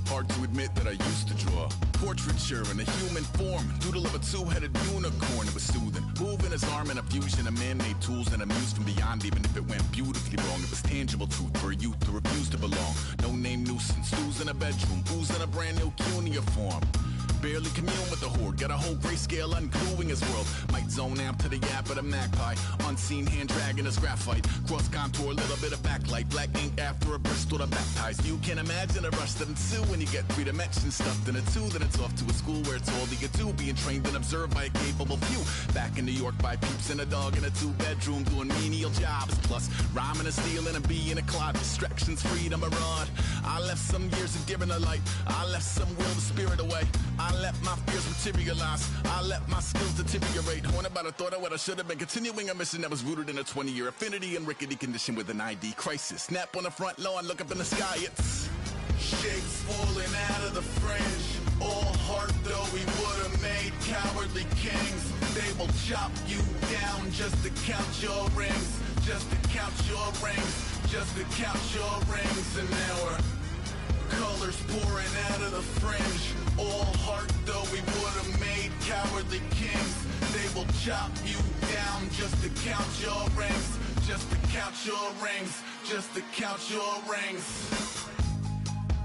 Hard to admit that I used to draw portraiture in a human form, doodle of a two-headed unicorn. It was soothing, moving his arm in a fusion of man-made tools and amused from beyond. Even if it went beautifully wrong, it was tangible truth for a youth to refuse to belong. No name nuisance, who's in a bedroom, who's in a brand new cuneiform. Barely commune with the horde, got a whole grayscale ungluing his world. Might zone amp to the yap of the magpie, unseen hand dragging his graphite. Cross contour, little bit of backlight, black ink after a Bristol to baptize. You can imagine a rush that ensue when you get 3 dimensions stuffed in a 2. Then it's off to a school where it's all that you do, being trained and observed by a capable few. Back in New York by peeps and a dog in a 2-bedroom doing menial jobs. Plus rhyming and stealing and being a clod, distractions, freedom, a rod. I left some years of giving a light, I left some will to spirit away. I let my fears materialize, I let my skills deteriorate. Haunted by the thought of what I should have been, continuing a mission that was rooted in a 20-year affinity and rickety condition with an ID crisis. Snap on the front lawn, look up in the sky, it's shapes falling out of the fringe. All heart though we would have made cowardly kings. They will chop you down just to count your rings, just to count your rings, just to count your rings. And now we're colors pouring out of the fringe. All heart though we would have made cowardly kings. They will chop you down just to count your rings, just to count your rings, just to count your rings.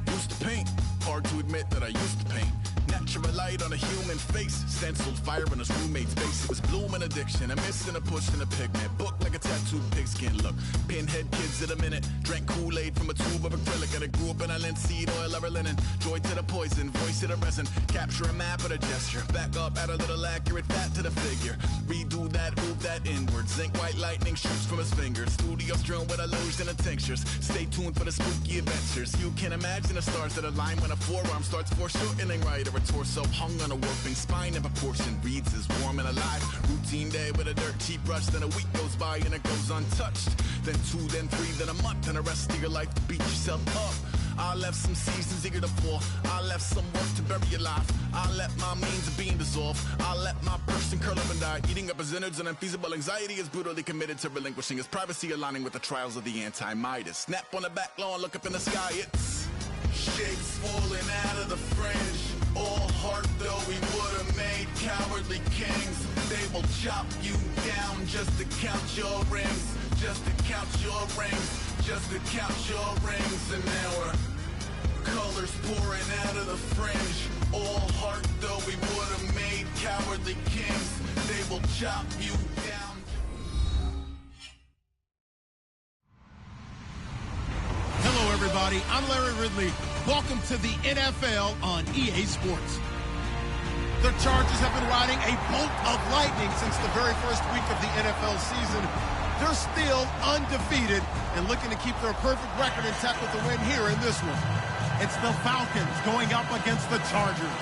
Used to paint, hard to admit that I used to paint. Natural light on a human face, stenciled fire in his roommate's face. It was blooming addiction, a miss and a push and a pigment. Book like a tattooed pigskin look. Pinhead kids in a minute, drank Kool-Aid from a tube of acrylic. And I grew up in a linseed oil of linen. Joy to the poison, voice to the resin. Capture a map of a gesture. Back up, add a little accurate fat to the figure. Redo that, move that inward. Zinc white lightning shoots from his fingers. Studio strewn with illusion and tinctures. Stay tuned for the spooky adventures. You can imagine the stars that align when a forearm starts foreshortening right, or a torso hung on a warping spine of a portion reads as warm and alive. Routine day with a dirt cheap brush, then a week goes by and it goes untouched. Then 2, then 3, then a month, and the rest of your life to beat yourself up. I left some seasons eager to fall, I left some work to bury alive. I let my means of being dissolved, I let my person curl up and die. Eating up his innards and unfeasible anxiety is brutally committed to relinquishing his privacy, aligning with the trials of the anti-Midas. Snap on the back lawn, look up in the sky, it's shapes falling out of the fringe. All heart though we would have made cowardly kings. They will chop you down just to count your rings, just to count your rings, just to count your rings. And now we're colors pouring out of the fringe. All heart though we would have made cowardly kings. They will chop you down. Hello everybody, I'm Larry Ridley. Welcome to the NFL on EA Sports. The Chargers have been riding a bolt of lightning since the very first week of the NFL season. They're still undefeated and looking to keep their perfect record intact with the win here in this one. It's the Falcons going up against the Chargers.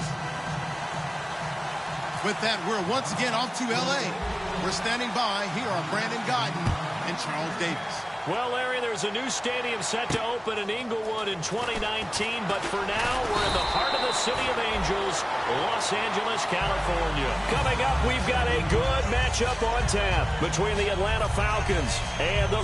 With that, we're once again off to L.A. We're standing by. Here are Brandon Guyton and Charles Davis. Well, Larry, there's a new stadium set to open in Inglewood in 2019, but for now, we're in the heart of the City of Angels, Los Angeles, California. Coming up, we've got a good matchup on tap between the Atlanta Falcons and the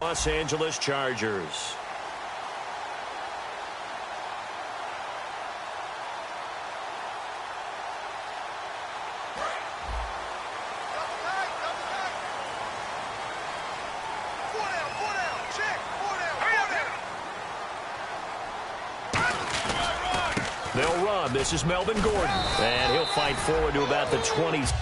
Los Angeles Chargers. They'll run. This is Melvin Gordon. And he'll fight forward to about the 20s.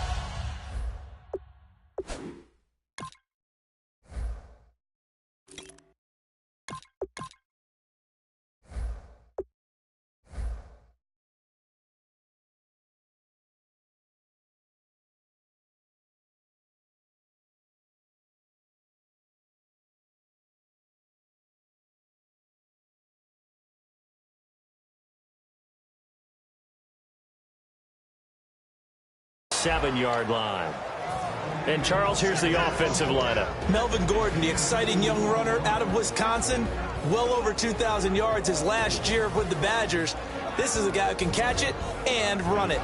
7-yard line. And, Charles, here's the offensive lineup. Melvin Gordon, the exciting young runner out of Wisconsin, well over 2,000 yards his last year with the Badgers. This is a guy who can catch it and run it.